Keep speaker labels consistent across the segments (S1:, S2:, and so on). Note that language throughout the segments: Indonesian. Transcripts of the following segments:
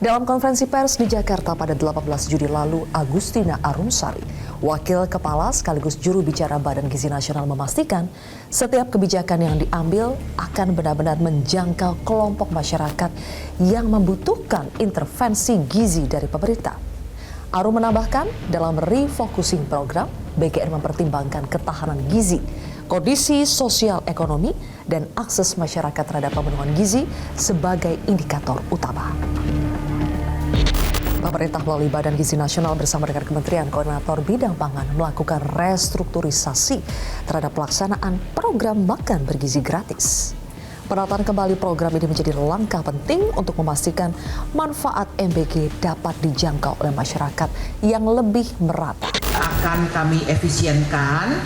S1: Dalam konferensi pers di Jakarta pada 18 Juli lalu, Agustina Arumsari, Wakil Kepala sekaligus juru bicara Badan Gizi Nasional memastikan setiap kebijakan yang diambil akan benar-benar menjangkau kelompok masyarakat yang membutuhkan intervensi gizi dari pemerintah. Arum menambahkan, dalam refocusing program, BGN mempertimbangkan ketahanan gizi, kondisi sosial ekonomi, dan akses masyarakat terhadap pemenuhan gizi sebagai indikator utama. Pemerintah melalui Badan Gizi Nasional bersama dengan Kementerian Koordinator Bidang Pangan melakukan restrukturisasi terhadap pelaksanaan program makan bergizi gratis. Penataan kembali program ini menjadi langkah penting untuk memastikan manfaat MBG dapat dijangkau oleh masyarakat yang lebih merata.
S2: Akan kami efisienkan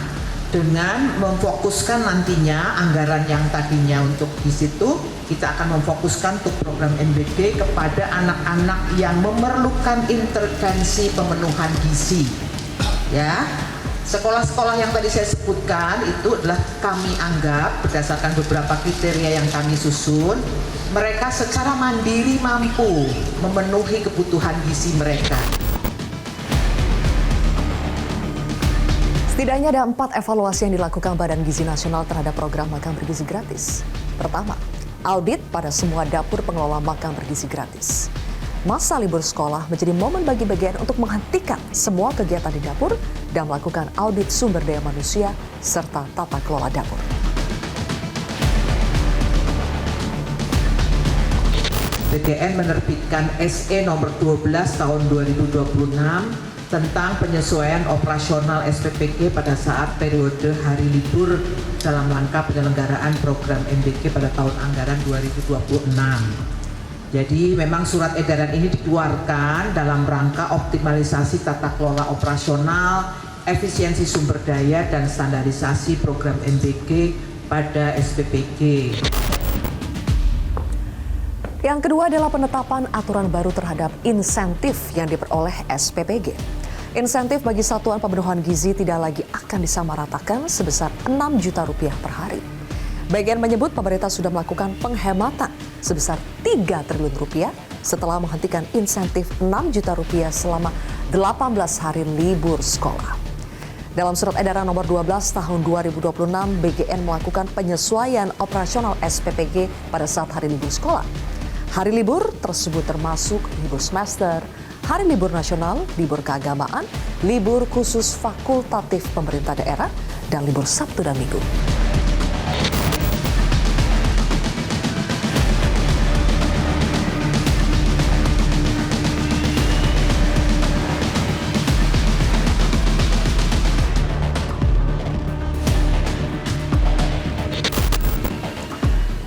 S2: dengan memfokuskan nantinya anggaran yang tadinya untuk di situ, kita akan memfokuskan untuk program MBG kepada anak-anak yang memerlukan intervensi pemenuhan gizi. Ya, sekolah-sekolah yang tadi saya sebutkan itu adalah kami anggap berdasarkan beberapa kriteria yang kami susun, mereka secara mandiri mampu memenuhi kebutuhan gizi mereka.
S1: Setidaknya ada 4 evaluasi yang dilakukan Badan Gizi Nasional terhadap program makan bergizi gratis. Pertama, audit pada semua dapur pengelola makan bergizi gratis. Masa libur sekolah menjadi momen bagi BGN untuk menghentikan semua kegiatan di dapur dan melakukan audit sumber daya manusia serta tata kelola dapur.
S2: BGN menerbitkan SE nomor 12 tahun 2026 tentang penyesuaian operasional SPPG pada saat periode hari libur dalam rangka penyelenggaraan program MBG pada tahun anggaran 2026. Jadi memang surat edaran ini dikeluarkan dalam rangka optimalisasi tata kelola operasional, efisiensi sumber daya, dan standarisasi program MBG pada SPPG.
S1: Yang kedua adalah penetapan aturan baru terhadap insentif yang diperoleh SPPG. Insentif bagi satuan pemenuhan gizi tidak lagi akan disamaratakan sebesar 6 juta rupiah per hari. BGN menyebut pemerintah sudah melakukan penghematan sebesar 3 triliun rupiah setelah menghentikan insentif 6 juta rupiah selama 18 hari libur sekolah. Dalam surat edaran nomor 12 tahun 2026, BGN melakukan penyesuaian operasional SPPG pada saat hari libur sekolah. Hari libur tersebut termasuk libur semester, hari libur nasional, libur keagamaan, libur khusus fakultatif pemerintah daerah, dan libur Sabtu dan Minggu.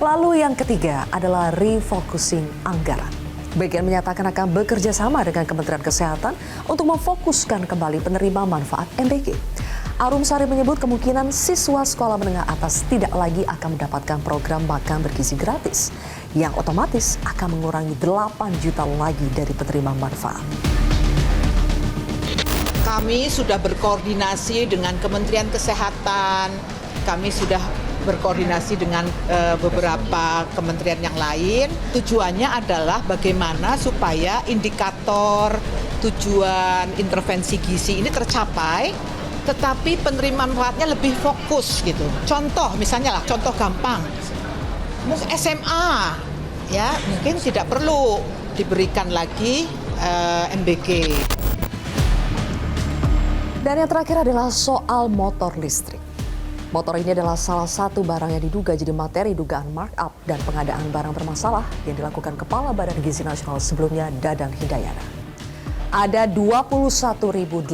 S1: Lalu yang ketiga adalah refocusing anggaran. BGN menyatakan akan bekerja sama dengan Kementerian Kesehatan untuk memfokuskan kembali penerima manfaat MBG. Arumsari menyebut kemungkinan siswa sekolah menengah atas tidak lagi akan mendapatkan program makan bergizi gratis, yang otomatis akan mengurangi 8 juta lagi dari penerima manfaat.
S2: Kami sudah berkoordinasi dengan Kementerian Kesehatan, kami sudah berkoordinasi dengan beberapa kementerian yang lain. Tujuannya adalah bagaimana supaya indikator tujuan intervensi gizi ini tercapai, tetapi penerima manfaatnya lebih fokus gitu. Contoh misalnya lah, contoh gampang, SMA ya mungkin tidak perlu diberikan lagi MBG.
S1: Dan yang terakhir adalah soal motor listrik. Motor ini adalah salah satu barang yang diduga jadi materi dugaan markup dan pengadaan barang bermasalah yang dilakukan Kepala Badan Gizi Nasional sebelumnya, Dadan Hidayana. Ada 21.081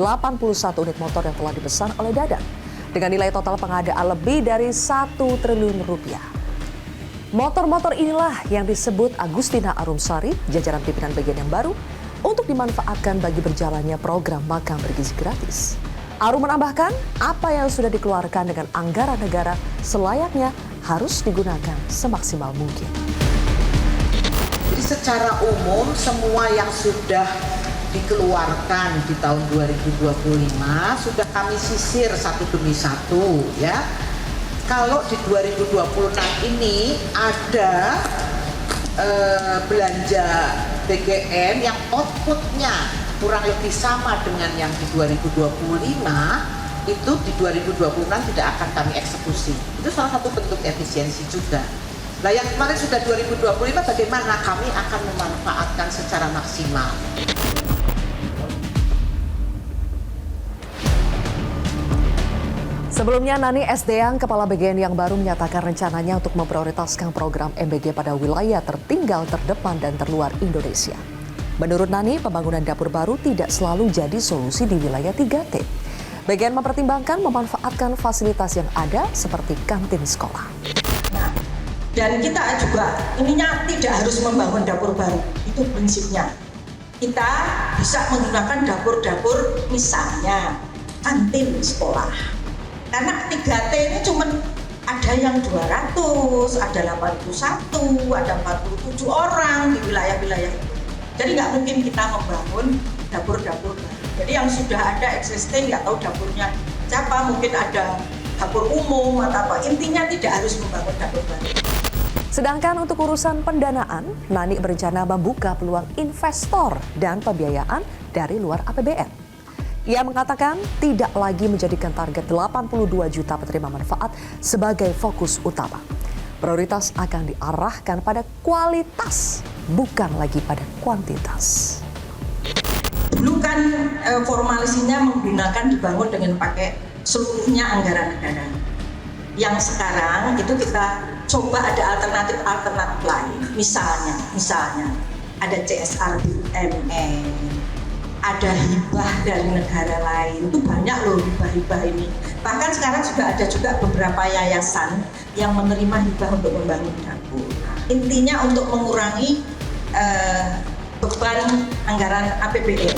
S1: unit motor yang telah dipesan oleh Dadan dengan nilai total pengadaan lebih dari 1 triliun rupiah. Motor-motor inilah yang disebut Agustina Arumsari, jajaran pimpinan BGN yang baru, untuk dimanfaatkan bagi berjalannya program makan bergizi gratis. Arum menambahkan, apa yang sudah dikeluarkan dengan anggaran negara selayaknya harus digunakan semaksimal mungkin.
S2: Jadi secara umum semua yang sudah dikeluarkan di tahun 2025 sudah kami sisir satu demi satu ya. Kalau di 2026 ini ada belanja BGN yang outputnya kurang lebih sama dengan yang di 2025, itu di 2026 tidak akan kami eksekusi. Itu salah satu bentuk efisiensi juga. Nah yang kemarin sudah 2025, bagaimana kami akan memanfaatkan secara maksimal.
S1: Sebelumnya, Nani Sdeang, Kepala BGN yang baru menyatakan rencananya untuk memprioritaskan program MBG pada wilayah tertinggal, terdepan, dan terluar Indonesia. Menurut Nani, pembangunan dapur baru tidak selalu jadi solusi di wilayah 3T. BGN mempertimbangkan memanfaatkan fasilitas yang ada seperti kantin sekolah.
S3: Nah, dan kita juga ininya tidak harus membangun dapur baru, itu prinsipnya. Kita bisa menggunakan dapur-dapur misalnya kantin sekolah. Karena 3T ini cuma ada yang 200, ada 81, ada 47 orang di wilayah-wilayah itu. Jadi nggak mungkin kita membangun dapur-dapur baru. Jadi yang sudah ada existing, nggak tahu dapurnya siapa, mungkin ada dapur umum atau apa. Intinya tidak harus membangun dapur baru.
S1: Sedangkan untuk urusan pendanaan, Nani berencana membuka peluang investor dan pembiayaan dari luar APBN. Ia mengatakan tidak lagi menjadikan target 82 juta penerima manfaat sebagai fokus utama. Prioritas akan diarahkan pada kualitas, bukan lagi pada kuantitas.
S3: Dulu kan formalisinya menggunakan dibangun dengan pakai seluruhnya anggaran negara. Yang sekarang itu kita coba ada alternatif lain. Misalnya ada CSR BUMN, ada hibah dari negara lain, itu banyak loh hibah-hibah ini. Bahkan sekarang sudah ada juga beberapa yayasan yang menerima hibah untuk membangun dapur. Intinya untuk mengurangi beban anggaran APBN.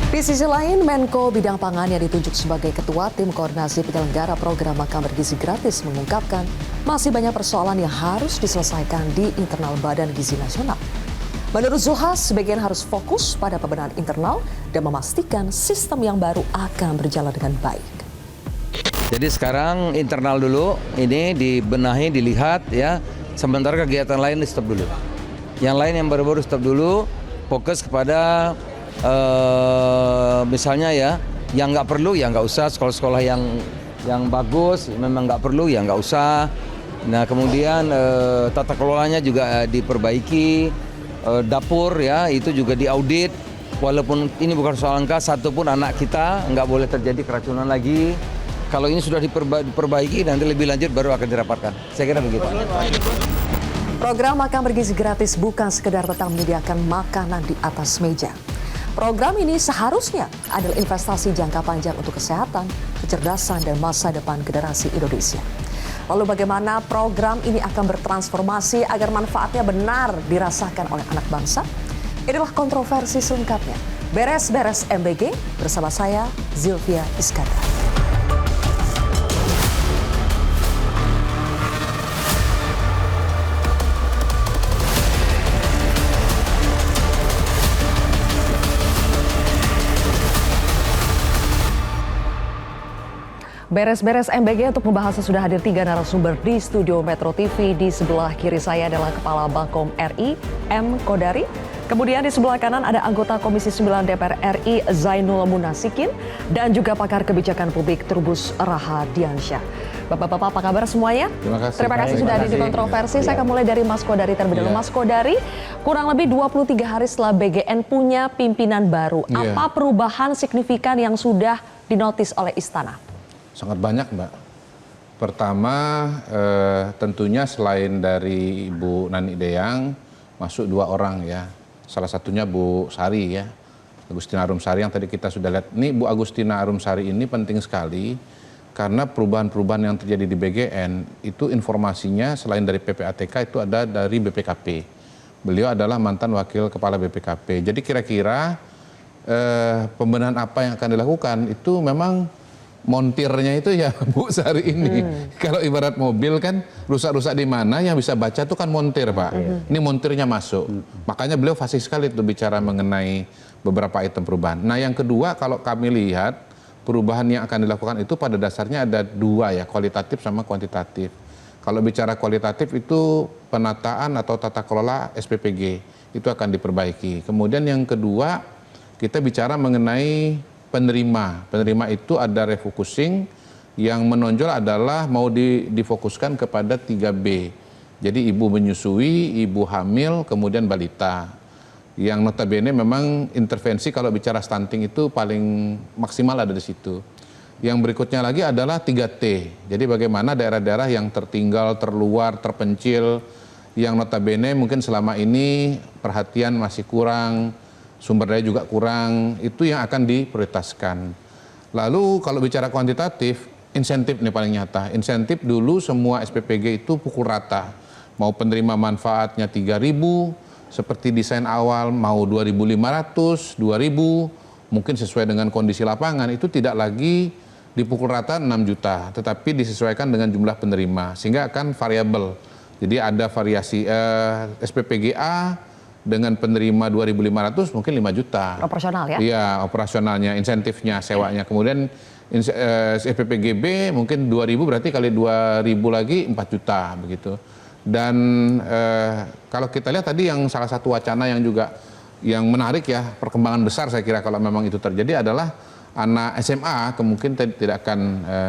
S1: Di sisi lain, Menko Bidang Pangan yang ditunjuk sebagai Ketua Tim Koordinasi Penyelenggara Program Makan Bergizi Gratis mengungkapkan masih banyak persoalan yang harus diselesaikan di internal Badan Gizi Nasional. Menurut Zulhas, BGN harus fokus pada pembenahan internal dan memastikan sistem yang baru akan berjalan dengan baik.
S4: Jadi sekarang internal dulu, ini dibenahi, dilihat ya. Sementara kegiatan lain di stop dulu. Yang lain yang baru-baru stop dulu, fokus kepada misalnya ya, yang nggak perlu ya nggak usah. Sekolah-sekolah yang bagus memang nggak perlu ya nggak usah. Nah kemudian tata kelolanya juga diperbaiki, dapur ya itu juga diaudit. Walaupun ini bukan soal angka, satupun anak kita nggak boleh terjadi keracunan lagi. Kalau ini sudah diperbaiki, nanti lebih lanjut baru akan dirapatkan. Saya kira begitu.
S1: Program Makan Bergizi Gratis bukan sekedar tentang menyediakan makanan di atas meja. Program ini seharusnya adalah investasi jangka panjang untuk kesehatan, kecerdasan, dan masa depan generasi Indonesia. Lalu bagaimana program ini akan bertransformasi agar manfaatnya benar dirasakan oleh anak bangsa? Inilah kontroversi selengkapnya. Beres-beres MBG bersama saya, Zilvia Iskandar. Beres-beres MBG untuk membahasnya sudah hadir 3 narasumber di studio Metro TV. Di sebelah kiri saya adalah Kepala Bakom RI, M. Kodari. Kemudian di sebelah kanan ada anggota Komisi 9 DPR RI, Zainul Munasikin. Dan juga pakar kebijakan publik, Trubus Rahadiansyah. Bapak-bapak, apa kabar semuanya? Terima kasih sudah hadir di kontroversi. Saya akan mulai dari Mas Kodari terlebih dahulu. Mas Kodari, kurang lebih 23 hari setelah BGN punya pimpinan baru. Apa perubahan signifikan yang sudah dinotis oleh Istana?
S5: Sangat banyak, Mbak. Pertama, tentunya selain dari Ibu Nani Deang, masuk 2 orang ya. Salah satunya Bu Sari ya, Agustina Arumsari yang tadi kita sudah lihat. Ini Bu Agustina Arumsari ini penting sekali karena perubahan-perubahan yang terjadi di BGN itu informasinya selain dari PPATK itu ada dari BPKP. Beliau adalah mantan wakil kepala BPKP. Jadi kira-kira pembenahan apa yang akan dilakukan itu memang montirnya itu ya Bu Sari ini. Kalau ibarat mobil kan rusak-rusak di mana yang bisa baca itu kan montir, Pak. Ini montirnya masuk. Makanya beliau fasih sekali tuh bicara mengenai beberapa item perubahan. Nah yang kedua kalau kami lihat perubahan yang akan dilakukan itu pada dasarnya ada 2 ya, kualitatif sama kuantitatif. Kalau bicara kualitatif itu penataan atau tata kelola SPPG itu akan diperbaiki. Kemudian yang kedua, kita bicara mengenai penerima. Penerima itu ada refocusing, yang menonjol adalah mau difokuskan kepada 3B. Jadi ibu menyusui, ibu hamil, kemudian balita. Yang notabene memang intervensi kalau bicara stunting itu paling maksimal ada di situ. Yang berikutnya lagi adalah 3T. Jadi bagaimana daerah-daerah yang tertinggal, terluar, terpencil, yang notabene mungkin selama ini perhatian masih kurang, sumber daya juga kurang, itu yang akan diprioritaskan. Lalu kalau bicara kuantitatif, insentif nih paling nyata. Insentif dulu semua SPPG itu pukul rata. Mau penerima manfaatnya 3.000, seperti desain awal mau 2.500, 2.000, mungkin sesuai dengan kondisi lapangan, itu tidak lagi dipukul rata 6 juta, tetapi disesuaikan dengan jumlah penerima, sehingga akan variabel. Jadi ada variasi SPPGA dengan penerima 2.500 mungkin 5 juta.
S1: Operasional ya?
S5: Iya, operasionalnya, insentifnya, sewanya. Kemudian SPPGB mungkin 2.000 berarti kali 2.000 lagi 4 juta begitu. Dan kalau kita lihat tadi yang salah satu wacana yang juga yang menarik ya, perkembangan besar saya kira kalau memang itu terjadi adalah anak SMA kemungkinan tidak akan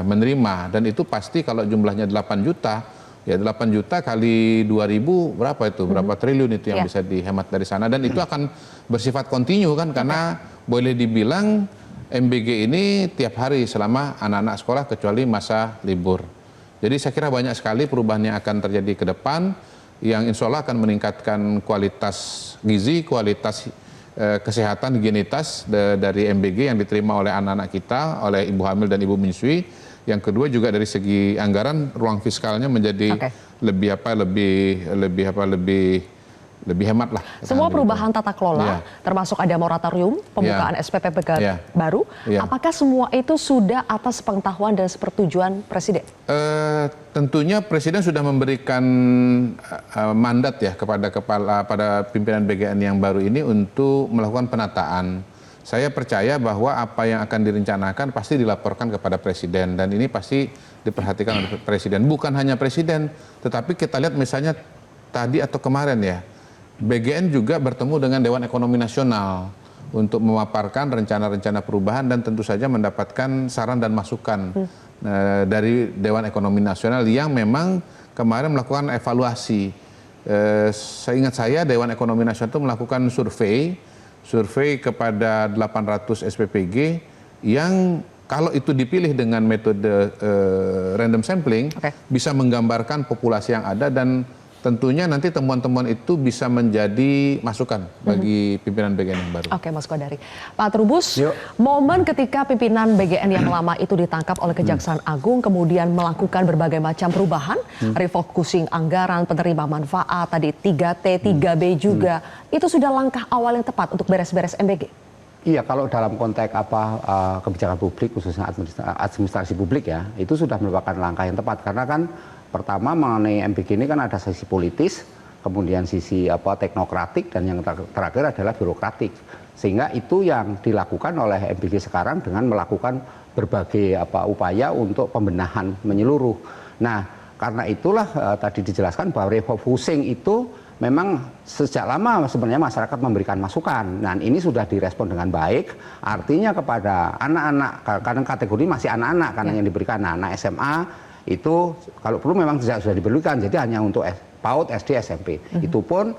S5: menerima, dan itu pasti kalau jumlahnya 8 juta, ya 8 juta kali 2.000 berapa itu, berapa triliun itu yang bisa dihemat dari sana, dan itu akan bersifat kontinu kan, karena boleh dibilang MBG ini tiap hari selama anak-anak sekolah kecuali masa libur. Jadi saya kira banyak sekali perubahan yang akan terjadi ke depan yang insya Allah akan meningkatkan kualitas gizi, kualitas kesehatan, higienitas dari MBG yang diterima oleh anak-anak kita, oleh ibu hamil dan ibu menyusui. Yang kedua juga dari segi anggaran, ruang fiskalnya menjadi lebih hemat lah.
S1: Semua perubahan tata kelola, termasuk ada moratorium, pembukaan SPPG baru, apakah semua itu sudah atas pengetahuan dan sepersetujuan Presiden?
S5: Tentunya Presiden sudah memberikan mandat ya pada pimpinan BGN yang baru ini untuk melakukan penataan. Saya percaya bahwa apa yang akan direncanakan pasti dilaporkan kepada Presiden, dan ini pasti diperhatikan oleh Presiden. Bukan hanya Presiden, tetapi kita lihat misalnya tadi atau kemarin ya, BGN juga bertemu dengan Dewan Ekonomi Nasional untuk memaparkan rencana-rencana perubahan dan tentu saja mendapatkan saran dan masukan dari Dewan Ekonomi Nasional yang memang kemarin melakukan evaluasi. Seingat saya Dewan Ekonomi Nasional itu melakukan survei kepada 800 SPPG yang kalau itu dipilih dengan metode random sampling bisa menggambarkan populasi yang ada, dan tentunya nanti temuan-temuan itu bisa menjadi masukan bagi pimpinan BGN yang baru.
S1: Oke, Mas Kodari. Pak Trubus, momen ketika pimpinan BGN yang lama itu ditangkap oleh Kejaksaan Agung, kemudian melakukan berbagai macam perubahan, refocusing anggaran, penerima manfaat, tadi 3T, 3B juga, itu sudah langkah awal yang tepat untuk beres-beres MBG?
S6: Iya, kalau dalam konteks kebijakan publik, khususnya administrasi publik ya, itu sudah merupakan langkah yang tepat, karena kan pertama mengenai MBG ini kan ada sisi politis, kemudian sisi teknokratik, dan yang terakhir adalah birokratik. Sehingga itu yang dilakukan oleh MBG sekarang dengan melakukan berbagai upaya untuk pembenahan menyeluruh. Nah, karena itulah tadi dijelaskan bahwa refocusing itu memang sejak lama sebenarnya masyarakat memberikan masukan, dan ini sudah direspon dengan baik. Artinya kepada anak-anak, karena kategori masih anak-anak, karena yang diberikan anak SMA itu kalau perlu memang sudah diberikan, jadi hanya untuk PAUD, SD, SMP. Itu pun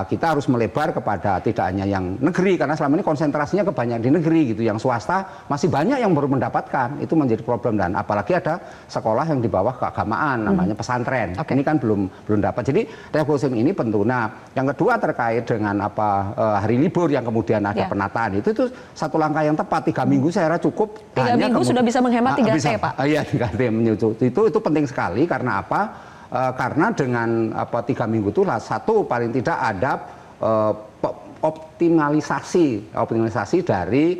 S6: kita harus melebar kepada tidak hanya yang negeri, karena selama ini konsentrasinya kebanyakan di negeri gitu, yang swasta masih banyak yang baru mendapatkan, itu menjadi problem. Dan apalagi ada sekolah yang di bawah keagamaan namanya pesantren, ini kan belum dapat. Jadi refocusing ini penting. Nah, yang kedua terkait dengan hari libur yang kemudian ada penataan, itu satu langkah yang tepat. 3 minggu saya kira cukup.
S1: 3 minggu sudah bisa menghemat 3T, Pak.
S6: Iya, 3T itu penting sekali. Karena apa? Karena dengan 3 minggu itu satu paling tidak ada optimalisasi dari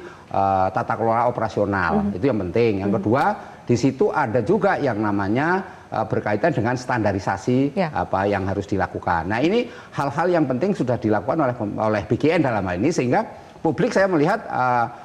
S6: tata kelola operasional, itu yang penting. Yang kedua, di situ ada juga yang namanya berkaitan dengan standarisasi apa yang harus dilakukan. Nah, ini hal-hal yang penting sudah dilakukan oleh BGN dalam hal ini, sehingga publik saya melihat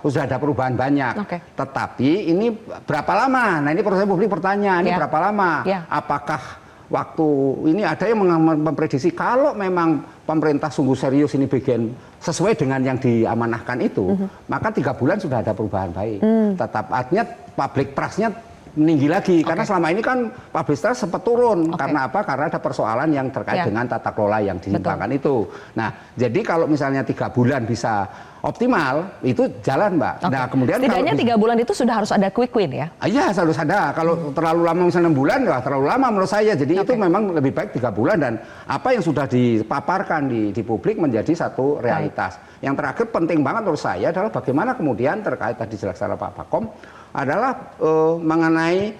S6: sudah ada perubahan banyak. Tetapi ini berapa lama? Nah, ini proses publik bertanya, ini berapa lama? Apakah waktu ini ada yang memprediksi kalau memang pemerintah sungguh serius ini BGN sesuai dengan yang diamanahkan itu, maka 3 bulan sudah ada perubahan baik. Tetap artinya public trust-nya meninggi lagi karena selama ini kan public trust sempat turun karena apa? Karena ada persoalan yang terkait dengan tata kelola yang disimpangkan itu. Nah, jadi kalau misalnya 3 bulan bisa optimal itu jalan, Mbak. Nah, kemudian
S1: setidaknya 3 bulan itu sudah harus ada quick win ya?
S6: Iya, harus ada. Kalau terlalu lama misalnya 6 bulan, ya terlalu lama menurut saya. Jadi itu memang lebih baik 3 bulan dan apa yang sudah dipaparkan di publik menjadi satu realitas. Yang terakhir penting banget menurut saya adalah bagaimana kemudian terkait tadi dijelaskan Pak Bakom adalah mengenai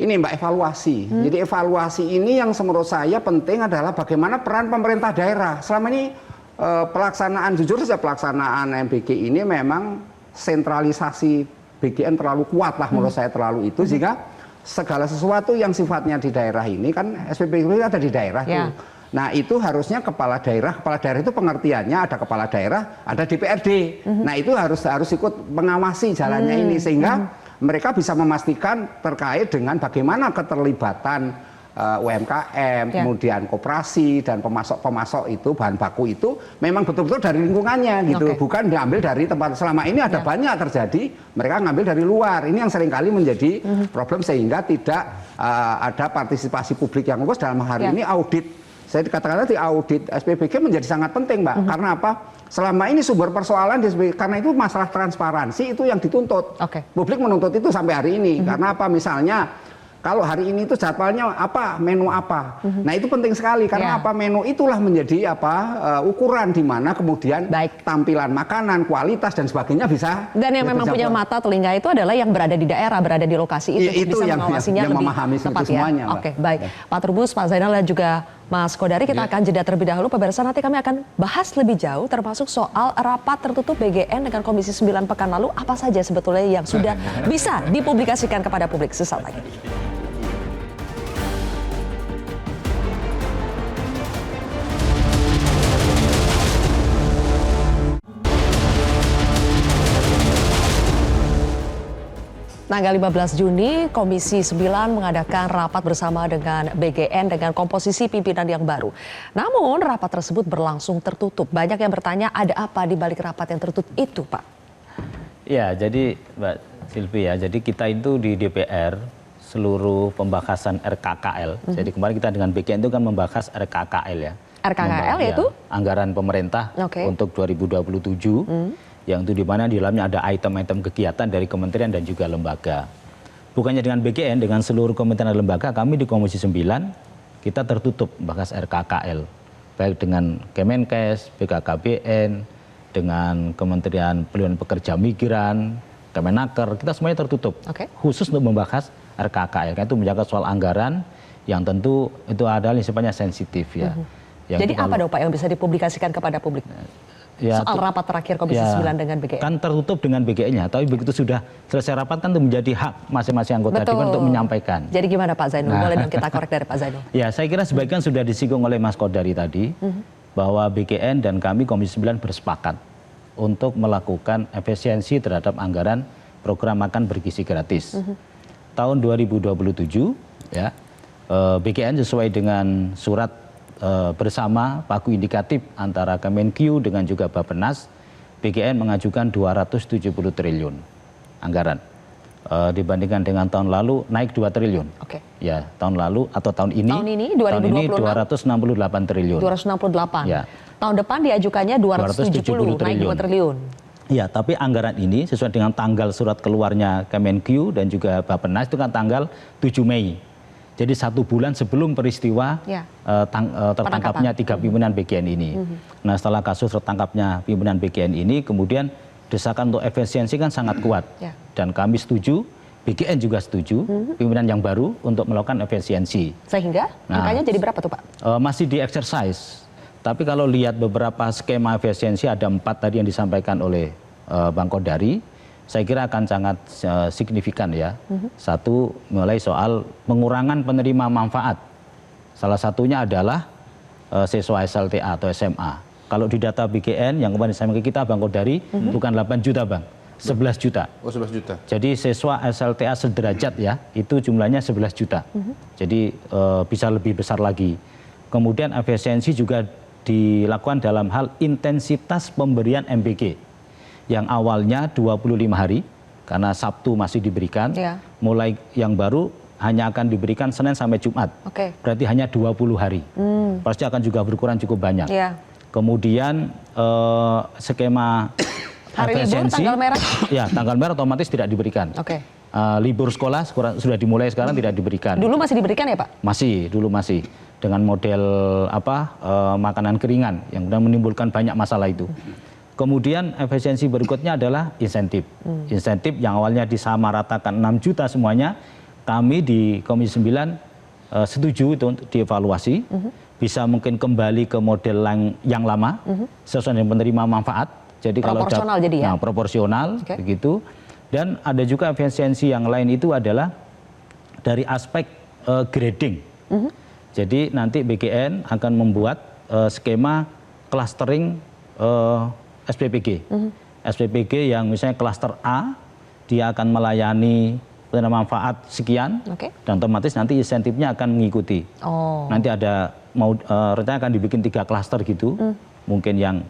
S6: ini Mbak evaluasi. Jadi evaluasi ini yang menurut saya penting adalah bagaimana peran pemerintah daerah. Selama ini pelaksanaan jujur saja pelaksanaan MBG ini memang sentralisasi BGN terlalu kuat lah menurut saya terlalu itu sehingga segala sesuatu yang sifatnya di daerah ini kan SPPG ada di daerah tuh. Nah itu harusnya kepala daerah itu pengertiannya ada kepala daerah, ada DPRD. Nah itu harus ikut mengawasi jalannya ini sehingga mereka bisa memastikan terkait dengan bagaimana keterlibatan UMKM, kemudian koperasi dan pemasok itu bahan baku itu memang betul-betul dari lingkungannya gitu, bukan diambil dari tempat. Selama ini ada banyak terjadi mereka ngambil dari luar. Ini yang seringkali menjadi problem sehingga tidak ada partisipasi publik yang bagus dalam hari ini audit. Saya dikatakan tadi audit SPBG menjadi sangat penting, Mbak. Karena apa? Selama ini sumber persoalan di SPBG, karena itu masalah transparansi itu yang dituntut. Publik menuntut itu sampai hari ini. Karena apa? Misalnya kalau hari ini itu jadwalnya apa, menu apa. Nah itu penting sekali karena apa? Menu itulah menjadi ukuran di mana kemudian tampilan makanan, kualitas dan sebagainya bisa.
S1: Dan yang memang punya mata telinga itu adalah yang berada di daerah, berada di lokasi itu bisa mengawasinya
S6: yang
S1: lebih
S6: memahami
S1: tepat
S6: semuanya.
S1: Oke, baik. Pak Trubus, Pak Zainal dan juga Mas Kodari, kita akan jeda terlebih dahulu. Pemirsa, nanti kami akan bahas lebih jauh termasuk soal rapat tertutup BGN dengan Komisi 9 pekan lalu. Apa saja sebetulnya yang sudah bisa dipublikasikan kepada publik sesaat lagi. Tanggal 15 Juni, Komisi 9 mengadakan rapat bersama dengan BGN dengan komposisi pimpinan yang baru. Namun, rapat tersebut berlangsung tertutup. Banyak yang bertanya, ada apa di balik rapat yang tertutup itu, Pak?
S7: Ya, jadi Mbak Silvi ya, jadi kita itu di DPR seluruh pembahasan RKKL. Jadi kemarin kita dengan BGN itu kan membahas RKKL ya.
S1: RKKL yaitu?
S7: Anggaran pemerintah untuk 2027. Yang itu di mana di dalamnya ada item-item kegiatan dari kementerian dan juga lembaga. Bukannya dengan BGN, dengan seluruh kementerian dan lembaga, kami di Komisi 9, kita tertutup bahas RKKL. Baik dengan Kemenkes, BKKBN, dengan Kementerian Pelindungan Pekerja Migran, Kemenaker, kita semuanya tertutup. Khusus untuk membahas RKKL, karena itu menjaga soal anggaran yang tentu itu adalah yang sifatnya sensitif ya.
S1: Jadi apa dong Pak yang bisa dipublikasikan kepada publik? Ya, soal rapat terakhir Komisi 9 dengan BGN.
S7: Kan tertutup dengan BGN-nya, tapi begitu sudah selesai rapat kan itu menjadi hak masing-masing anggota DPR untuk menyampaikan.
S1: Jadi gimana Pak Zainul? Boleh dong kita korek dari Pak Zainul.
S7: Ya, saya kira sebagian sudah disinggung oleh Mas Kodari tadi, bahwa BGN dan kami Komisi 9 bersepakat untuk melakukan efisiensi terhadap anggaran program makan bergizi gratis. Tahun 2027, ya, BGN sesuai dengan surat bersama pagu indikatif antara Kemenkyu dengan juga Bappenas, BGN mengajukan 270 triliun anggaran. Dibandingkan dengan tahun lalu naik 2 triliun. Ya, tahun lalu atau tahun ini 268 triliun.
S1: 268. Ya. Tahun depan diajukannya 270 naik 2 triliun.
S7: Ya, tapi anggaran ini sesuai dengan tanggal surat keluarnya Kemenkyu dan juga Bappenas itu kan tanggal 7 Mei. Jadi 1 bulan sebelum peristiwa tertangkapnya 3 pimpinan BGN ini. Nah setelah kasus tertangkapnya pimpinan BGN ini, kemudian desakan untuk efisiensi kan sangat kuat. Dan kami setuju, BGN juga setuju, pimpinan yang baru untuk melakukan efisiensi.
S1: Sehingga angkanya jadi berapa tuh Pak?
S7: Masih di exercise. Tapi kalau lihat beberapa skema efisiensi, ada 4 tadi yang disampaikan oleh Bang Kodari. Saya kira akan sangat signifikan ya. Satu, mulai soal pengurangan penerima manfaat. Salah satunya adalah siswa SLTA atau SMA. Kalau di data BGN yang kemarin disampaikan kita Bang Kodari, bukan 8 juta Bang, 11 juta.
S5: Oh, 11 juta.
S7: Jadi siswa SLTA sederajat ya, itu jumlahnya 11 juta. Jadi bisa lebih besar lagi. Kemudian efisiensi juga dilakukan dalam hal intensitas pemberian MBG. Yang awalnya 25 hari, karena Sabtu masih diberikan, mulai yang baru hanya akan diberikan Senin sampai Jumat. Berarti hanya 20 hari. Pasti akan juga berkurang cukup banyak. Kemudian skema
S1: hari libur tanggal merah?
S7: Ya, tanggal merah otomatis tidak diberikan. Libur sekolah sudah dimulai sekarang tidak diberikan.
S1: Dulu masih diberikan ya Pak?
S7: Masih, dulu masih. Dengan model makanan keringan yang menimbulkan banyak masalah itu. Kemudian efisiensi berikutnya adalah insentif. Insentif yang awalnya disamaratakan 6 juta semuanya, kami di Komisi 9 setuju itu untuk dievaluasi. Bisa mungkin kembali ke model yang lama, sesuai dengan penerima manfaat. Jadi
S1: proporsional jadi ya?
S7: Nah, proporsional, begitu. Dan ada juga efisiensi yang lain itu adalah dari aspek grading. Jadi nanti BGN akan membuat skema clustering SPPG. SPPG yang misalnya klaster A, dia akan melayani penerima manfaat sekian, dan otomatis nanti insentifnya akan mengikuti. Nanti ada rencana akan dibikin 3 klaster gitu, mungkin yang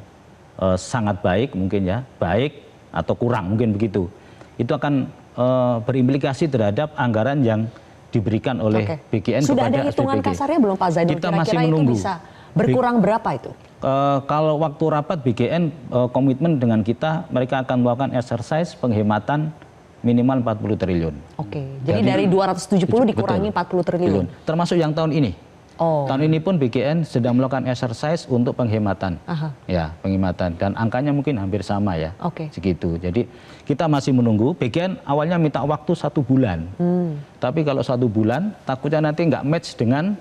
S7: sangat baik, mungkin ya baik atau kurang, mungkin begitu. Itu akan berimplikasi terhadap anggaran yang diberikan oleh BGN
S1: Sudah
S7: kepada SPPG.
S1: ada hitungan kasarnya belum Pak Zainul?
S7: Kita masih menunggu.
S1: Itu bisa berkurang berapa itu?
S7: Kalau waktu rapat BGN komitmen dengan kita, mereka akan melakukan exercise penghematan minimal 40 triliun.
S1: Jadi dari 270 dikurangi 40 triliun.
S7: Termasuk yang tahun ini. Tahun ini pun BGN sedang melakukan exercise untuk penghematan. Ya, penghematan. Dan angkanya mungkin hampir sama ya. Segitu. Jadi kita masih menunggu. BGN awalnya minta waktu 1 bulan. Tapi kalau 1 bulan, takutnya nanti nggak match dengan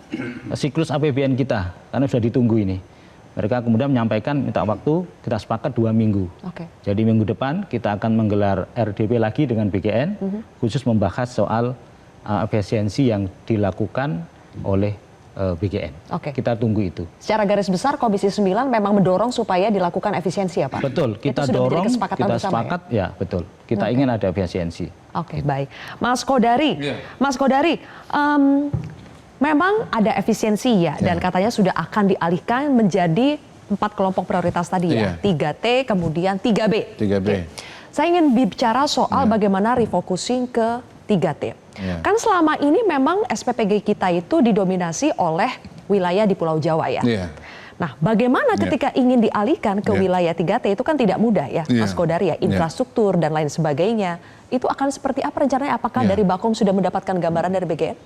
S7: siklus APBN kita. Karena sudah ditunggu ini. Mereka kemudian menyampaikan minta waktu, kita sepakat 2 minggu. Jadi minggu depan kita akan menggelar RDP lagi dengan BGN, khusus membahas soal efisiensi yang dilakukan oleh BGN. Kita tunggu itu.
S1: Secara garis besar Komisi 9 memang mendorong supaya dilakukan efisiensi ya Pak?
S7: Betul, kita dorong, kita sepakat, ya betul. Kita ingin ada efisiensi.
S1: Baik. Mas Kodari, Mas Kodari, memang ada efisiensi ya, dan katanya sudah akan dialihkan menjadi 4 kelompok prioritas tadi ya, 3T, kemudian 3B. Saya ingin bicara soal bagaimana refocusing ke 3T. Kan selama ini memang SPPG kita itu didominasi oleh wilayah di Pulau Jawa ya. Nah, bagaimana ketika ingin dialihkan ke wilayah 3T itu kan tidak mudah ya, Mas Kodari ya, infrastruktur dan lain sebagainya. Itu akan seperti apa rencananya? Apakah dari Bakom sudah mendapatkan gambaran dari BGN?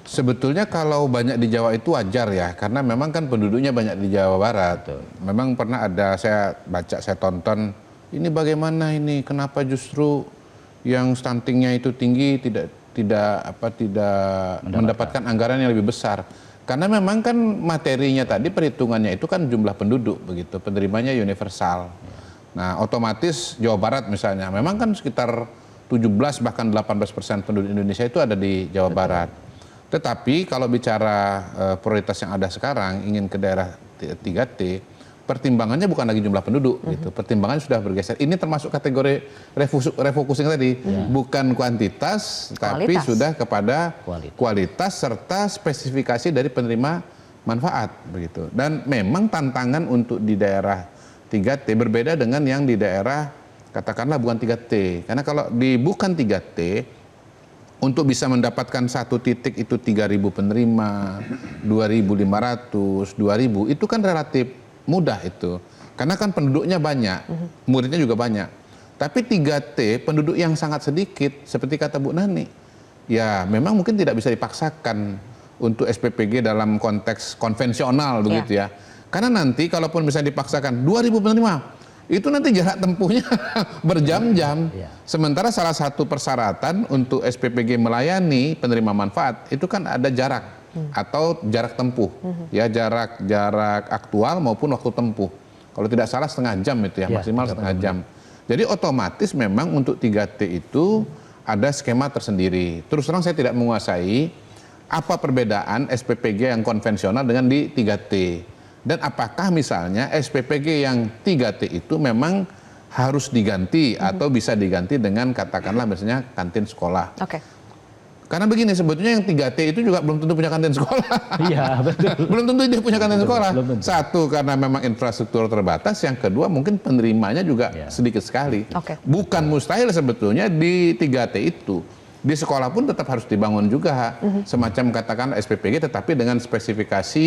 S5: Sebetulnya kalau banyak di Jawa itu wajar ya, karena memang kan penduduknya banyak di Jawa Barat. Memang pernah ada, saya baca, saya tonton, ini bagaimana ini, kenapa justru yang stuntingnya itu tinggi tidak mendapatkan anggaran yang lebih besar. Karena memang kan materinya tadi, perhitungannya itu kan jumlah penduduk begitu, penerimanya universal. Nah, otomatis Jawa Barat misalnya, memang kan sekitar 17 bahkan 18% penduduk Indonesia itu ada di Jawa Barat. Tetapi kalau bicara prioritas yang ada sekarang, ingin ke daerah 3T, pertimbangannya bukan lagi jumlah penduduk, gitu. Pertimbangannya sudah bergeser. Ini termasuk kategori refocusing tadi, bukan kuantitas, tapi sudah kepada kualitas serta spesifikasi dari penerima manfaat, begitu. Dan memang tantangan untuk di daerah 3T berbeda dengan yang di daerah katakanlah bukan 3T. Karena kalau di bukan 3T, untuk bisa mendapatkan satu titik itu 3.000 penerima, 2.500, 2.000, itu kan relatif mudah itu. Karena kan penduduknya banyak, muridnya juga banyak. Tapi 3T, penduduk yang sangat sedikit, seperti kata Bu Nani, ya memang mungkin tidak bisa dipaksakan untuk SPPG dalam konteks konvensional begitu ya. Karena nanti kalaupun bisa dipaksakan 2.000 penerima, itu nanti jarak tempuhnya berjam-jam. Sementara salah satu persyaratan untuk SPPG melayani penerima manfaat itu kan ada jarak atau jarak tempuh, ya jarak aktual maupun waktu tempuh. Kalau tidak salah setengah jam itu ya, maksimal setengah jam. Jadi otomatis memang untuk 3T itu ada skema tersendiri. Terus terang saya tidak menguasai apa perbedaan SPPG yang konvensional dengan di 3T. Dan apakah misalnya SPPG yang 3T itu memang harus diganti atau bisa diganti dengan katakanlah misalnya kantin sekolah.
S1: Oke.
S5: Karena begini, sebetulnya yang 3T itu juga belum tentu punya kantin sekolah.
S7: Iya, betul.
S5: Belum tentu dia punya kantin sekolah.
S7: belum tentu.
S5: Satu, karena memang infrastruktur terbatas. Yang kedua, mungkin penerimanya juga sedikit sekali.
S1: Oke.
S5: Bukan mustahil sebetulnya di 3T itu. Di sekolah pun tetap harus dibangun juga. Semacam katakan SPPG, tetapi dengan spesifikasi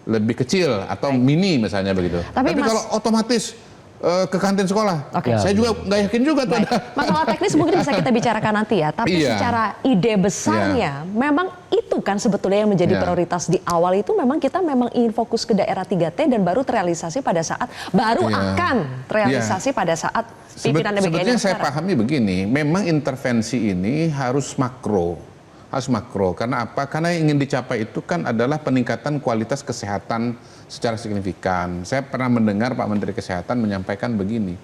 S5: lebih kecil atau mini misalnya begitu.
S1: Tapi Mas-
S5: kalau otomatis ke kantin sekolah,
S1: Oke.
S5: saya juga nggak yakin juga tuh
S1: Baik.
S5: ada.
S1: Masalah teknis mungkin bisa kita bicarakan nanti ya, tapi
S5: Iya.
S1: secara ide besarnya memang itu kan sebetulnya yang menjadi
S5: Iya.
S1: prioritas di awal itu memang kita memang ingin fokus ke daerah 3T dan baru terrealisasi pada saat
S5: Iya.
S1: akan terrealisasi pada saat pimpinan BGN
S5: Sebetulnya
S1: yang
S5: saya
S1: sekarang.
S5: pahami begini, memang intervensi ini harus makro. Karena apa? Karena yang ingin dicapai itu kan adalah peningkatan kualitas kesehatan secara signifikan. Saya pernah mendengar Pak Menteri Kesehatan menyampaikan begini,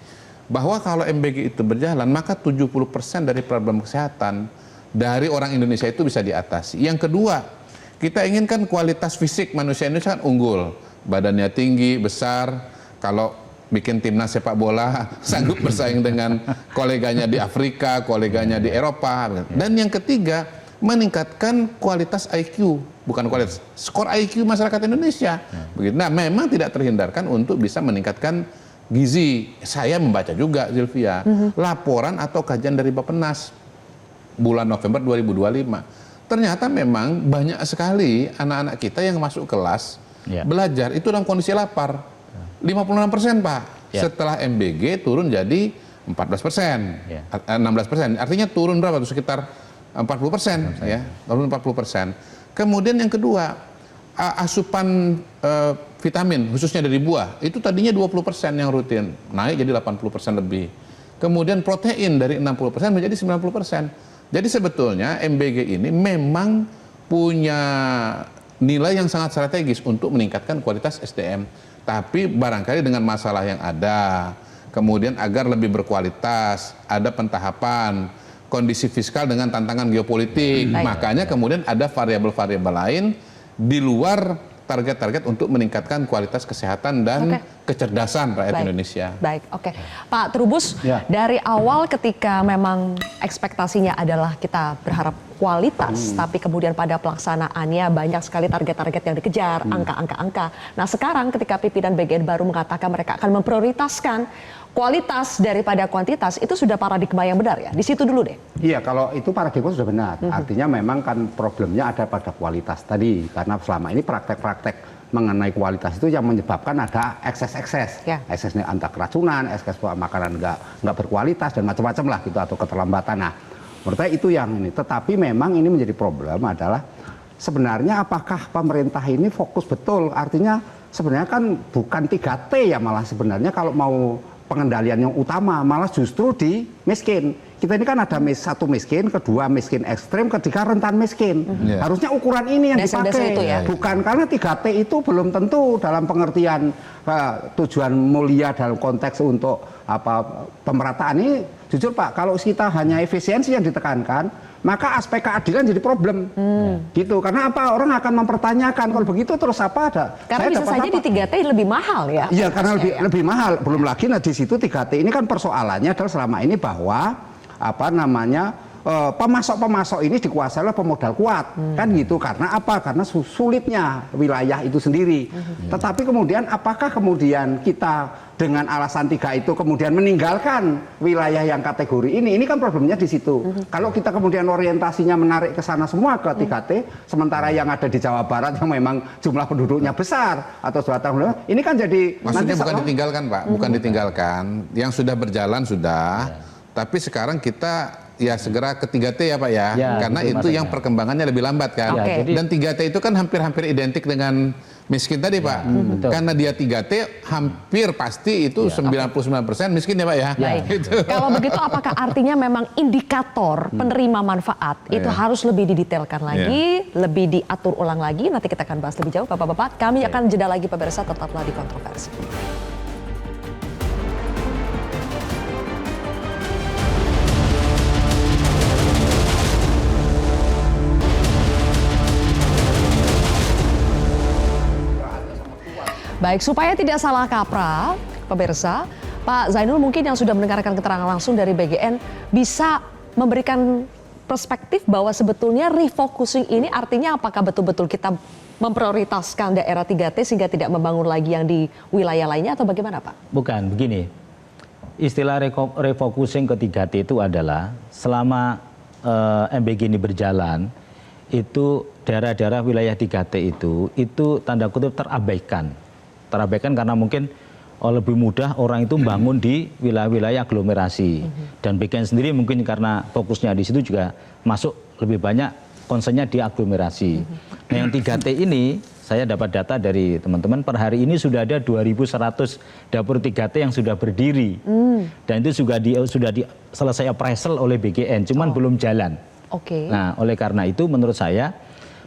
S5: bahwa kalau MBG itu berjalan, maka 70% dari problem kesehatan dari orang Indonesia itu bisa diatasi. Yang kedua, kita inginkan kualitas fisik manusia Indonesia kan unggul. Badannya tinggi, besar, kalau bikin timnas sepak bola sanggup bersaing dengan koleganya di Afrika, koleganya di Eropa. Dan yang ketiga, meningkatkan kualitas IQ, bukan kualitas, skor IQ masyarakat Indonesia. Begitu. Nah, memang tidak terhindarkan untuk bisa meningkatkan gizi. Saya membaca juga, Zilvia, laporan atau kajian dari Bappenas bulan November 2025. Ternyata memang banyak sekali anak-anak kita yang masuk kelas belajar itu dalam kondisi lapar. 56%, Pak. Setelah MBG turun jadi 14%, 16%. Artinya turun berapa tuh? Sekitar 40%, ya, turun 40%. Kemudian yang kedua, asupan vitamin khususnya dari buah itu tadinya 20% yang rutin, naik jadi 80% lebih. Kemudian protein dari 60% menjadi 90%. Jadi sebetulnya MBG ini memang punya nilai yang sangat strategis untuk meningkatkan kualitas SDM. Tapi barangkali dengan masalah yang ada, kemudian agar lebih berkualitas, ada pentahapan, kondisi fiskal dengan tantangan geopolitik. Makanya kemudian ada variabel-variabel lain di luar target-target untuk meningkatkan kualitas kesehatan dan kecerdasan rakyat Indonesia.
S1: Baik, oke. Pak Trubus, dari awal ketika memang ekspektasinya adalah kita berharap kualitas, tapi kemudian pada pelaksanaannya banyak sekali target-target yang dikejar, angka-angka. Nah sekarang ketika pimpinan BGN baru mengatakan mereka akan memprioritaskan kualitas daripada kuantitas, itu sudah paradigma yang benar ya? Di situ dulu deh.
S6: Iya, kalau itu paradigma sudah benar. Artinya memang kan problemnya ada pada kualitas tadi. Karena selama ini praktek-praktek mengenai kualitas itu yang menyebabkan ada ekses-ekses. Eksesnya antara keracunan, ekses makanan nggak berkualitas, dan macam-macam lah gitu, atau keterlambatan. Nah, menurut saya itu yang ini. Tetapi memang ini menjadi problem adalah sebenarnya apakah pemerintah ini fokus betul? Artinya sebenarnya kan bukan 3T ya, malah sebenarnya kalau mau pengendalian yang utama malah justru di miskin. Kita ini kan ada satu miskin, kedua miskin ekstrim, ketiga rentan miskin. Harusnya ukuran ini yang dipakai.
S1: Itu ya?
S6: Bukan, karena 3T itu belum tentu dalam pengertian tujuan mulia dalam konteks untuk pemerataan ini. Jujur Pak, kalau kita hanya efisiensi yang ditekankan, maka aspek keadilan jadi problem. Gitu. Karena apa? Orang akan mempertanyakan kalau begitu terus apa ada?
S1: Karena bisa saja di 3T lebih mahal ya.
S6: Iya, karena lebih mahal. Belum lagi nah di situ 3T ini kan persoalannya adalah selama ini bahwa pemasok-pemasok ini dikuasai oleh pemodal kuat. Kan gitu. Karena apa? Karena sulitnya wilayah itu sendiri. Tetapi kemudian apakah kemudian kita dengan alasan 3 itu kemudian meninggalkan wilayah yang kategori ini? Ini kan problemnya di situ. Kalau kita kemudian orientasinya menarik ke sana semua ke 3T, sementara yang ada di Jawa Barat yang memang jumlah penduduknya besar atau Jawa Tengah, ini kan jadi
S5: maksudnya bukan ditinggalkan Pak, bukan ditinggalkan. Yang sudah berjalan sudah, tapi sekarang kita ya segera ke 3T ya Pak ya, karena itu yang perkembangannya lebih lambat kan. Dan 3T itu kan hampir-hampir identik dengan miskin tadi Pak. Karena dia 3T hampir pasti itu 99% miskin ya Pak ya.
S1: Gitu. Kalau begitu apakah artinya memang indikator penerima manfaat itu harus lebih didetailkan lagi, lebih diatur ulang lagi? Nanti kita akan bahas lebih jauh Bapak-bapak. Kami akan jeda lagi pemirsa, tetaplah di Kontroversi. Baik, supaya tidak salah kaprah, pemirsa, Pak Zainul mungkin yang sudah mendengarkan keterangan langsung dari BGN bisa memberikan perspektif bahwa sebetulnya refocusing ini artinya apakah betul-betul kita memprioritaskan daerah 3T sehingga tidak membangun lagi yang di wilayah lainnya atau bagaimana Pak?
S7: Bukan, begini. Istilah refocusing ke 3T itu adalah selama MBG ini berjalan, itu daerah-daerah wilayah 3T itu tanda kutip terabaikan. Terabaikan karena mungkin lebih mudah orang itu bangun di wilayah-wilayah aglomerasi. Dan BGN sendiri mungkin karena fokusnya di situ juga masuk lebih banyak concernnya di aglomerasi. Nah yang 3T ini, saya dapat data dari teman-teman, per hari ini sudah ada 2.100 dapur 3T yang sudah berdiri. Dan itu sudah selesai appraisal oleh BGN, cuman belum jalan. Nah oleh karena itu menurut saya,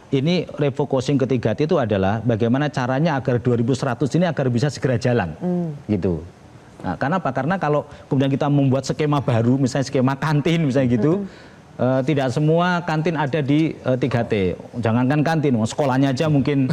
S7: ini refocusing ke 3T itu adalah bagaimana caranya agar 2.100 ini agar bisa segera jalan. Gitu. Nah, karena apa? Karena kalau kemudian kita membuat skema baru, misalnya skema kantin misalnya gitu, tidak semua kantin ada di 3T. Jangankan kantin, sekolahnya aja mungkin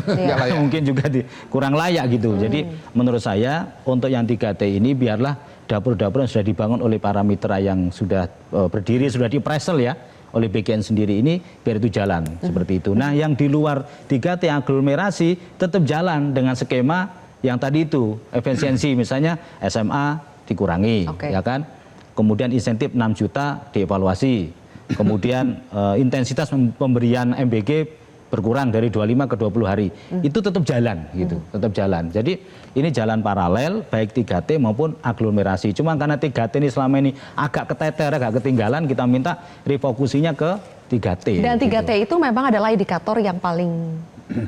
S7: mungkin juga kurang layak gitu. Jadi menurut saya untuk yang 3T ini biarlah dapur-dapur yang sudah dibangun oleh para mitra yang sudah berdiri, sudah di-appraisal ya oleh BGN sendiri ini, biar itu jalan seperti itu. Nah yang di luar 3T aglomerasi tetap jalan dengan skema yang tadi itu, efisiensi misalnya SMA dikurangi, ya kan? Kemudian insentif 6 juta dievaluasi, kemudian intensitas pemberian MBG berkurang dari 25 ke 20 hari. Itu tetap jalan gitu, tetap jalan. Jadi ini jalan paralel baik 3T maupun aglomerasi. Cuma karena 3T ini selama ini agak keteter, agak ketinggalan, kita minta refokusinya ke 3T.
S1: Dan 3T itu memang adalah indikator yang paling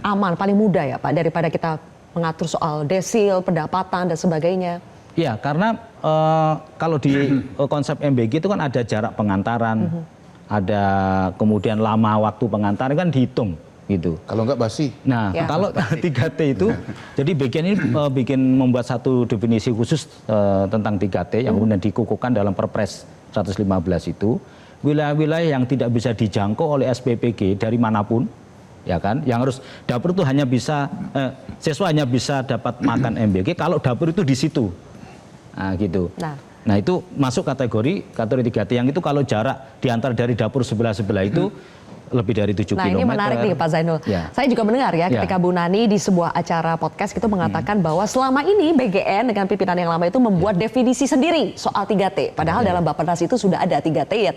S1: aman, paling mudah ya Pak, daripada kita mengatur soal desil, pendapatan dan sebagainya.
S7: Ya, karena kalau di konsep MBG itu kan ada jarak pengantaran, ada kemudian lama waktu pengantaran kan dihitung gitu.
S5: Kalau enggak basi.
S7: Nah, kalau 3T itu, jadi BGN ini membuat satu definisi khusus tentang 3T yang kemudian dikukuhkan dalam Perpres 115 itu, wilayah-wilayah yang tidak bisa dijangkau oleh SPPG dari manapun, ya kan, yang harus dapur itu hanya bisa siswa hanya bisa dapat makan MBG kalau dapur itu di situ, nah gitu. Nah itu masuk kategori 3T yang itu kalau jarak diantar dari dapur sebelah itu lebih dari 7 km.
S1: Nah ini menarik nih Pak Zainul. Saya juga mendengar ya ketika Bu Nani di sebuah acara podcast itu mengatakan bahwa selama ini BGN dengan pimpinan yang lama itu membuat definisi sendiri soal 3T. Padahal dalam Bappenas itu sudah ada 3T ya,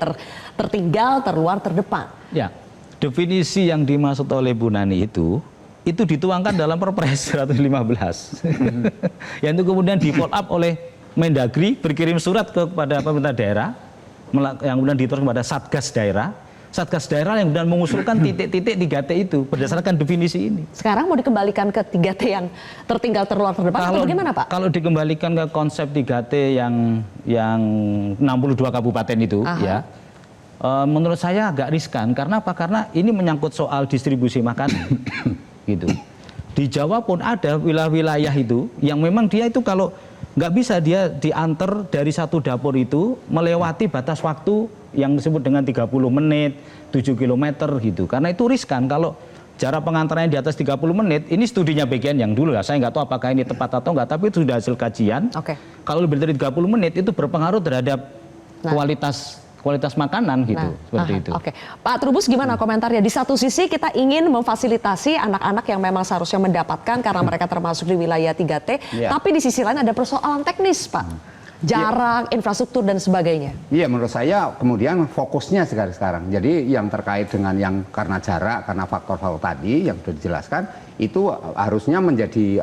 S1: tertinggal, terluar, terdepan.
S7: Ya, definisi yang dimaksud oleh Bu Nani itu dituangkan dalam Perpres 115. Yang itu kemudian di follow up oleh Mendagri, berkirim surat kepada pemerintah daerah, yang kemudian diterus kepada Satgas daerah yang kemudian mengusulkan titik-titik 3T itu berdasarkan definisi ini.
S1: Sekarang mau dikembalikan ke 3T yang tertinggal, terluar, terdepan atau bagaimana Pak?
S7: Kalau dikembalikan ke konsep 3T yang 62 kabupaten itu, ya, menurut saya agak riskan. Karena apa? Karena ini menyangkut soal distribusi makanan, gitu. Di Jawa pun ada wilayah-wilayah itu yang memang dia itu kalau nggak bisa dia diantar dari satu dapur itu melewati batas waktu yang disebut dengan 30 menit, 7 km gitu. Karena itu riskan kalau jarak pengantarannya di atas 30 menit, ini studinya BGN yang dulu ya, saya nggak tahu apakah ini tepat atau nggak, tapi itu sudah hasil kajian. Kalau lebih dari 30 menit itu berpengaruh terhadap kualitas makanan gitu, seperti itu.
S1: Pak Trubus gimana komentarnya? Di satu sisi kita ingin memfasilitasi anak-anak yang memang seharusnya mendapatkan karena mereka termasuk di wilayah 3T, tapi di sisi lain ada persoalan teknis Pak. Jarak, infrastruktur dan sebagainya. Iya,
S6: menurut saya kemudian fokusnya sekarang. Jadi yang terkait dengan yang karena jarak, karena faktor-faktor tadi yang sudah dijelaskan, itu harusnya menjadi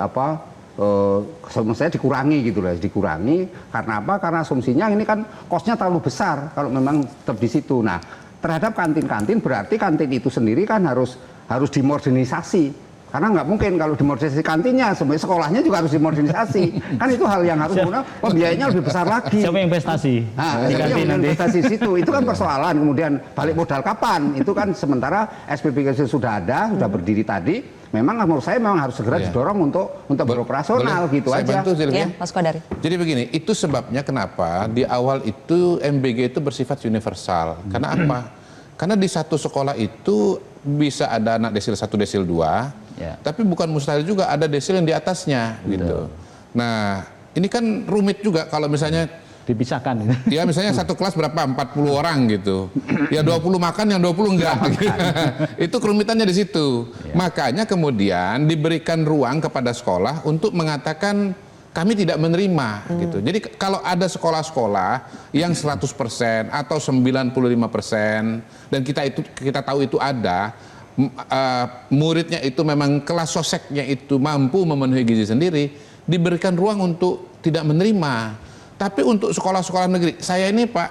S6: saya dikurangi gitu loh, dikurangi karena apa? Karena asumsinya ini kan kosnya terlalu besar kalau memang tetap di situ. Nah, terhadap kantin-kantin berarti kantin itu sendiri kan harus dimodernisasi. Karena nggak mungkin kalau dimodernisasi kantinnya, sekolahnya juga harus dimodernisasi. Kan itu hal yang harus pembiayanya lebih besar lagi.
S7: Siapa yang investasi?
S6: Nah, yang investasi situ itu kan persoalan. Kemudian balik modal kapan? Itu kan sementara SPPG sudah ada, sudah berdiri tadi. Memang menurut saya memang harus segera didorong untuk beroperasional gitu aja.
S5: Bantu,
S1: ya, Mas Kodari.
S5: Jadi begini, itu sebabnya kenapa di awal itu MBG itu bersifat universal. Karena apa? Karena di satu sekolah itu bisa ada anak desil 1, desil 2, tapi bukan mustahil juga ada desil yang di atasnya gitu. Nah, ini kan rumit juga kalau misalnya
S7: Dipisahkan.
S5: ya misalnya satu kelas berapa 40 orang gitu. Ya 20 makan, yang 20 enggak. Itu kerumitannya di situ. Makanya kemudian diberikan ruang kepada sekolah untuk mengatakan kami tidak menerima gitu. Jadi kalau ada sekolah-sekolah yang 100% atau 95% dan kita tahu itu ada muridnya itu memang kelas soseknya itu mampu memenuhi gizi sendiri, diberikan ruang untuk tidak menerima. Tapi untuk sekolah-sekolah negeri, saya ini Pak,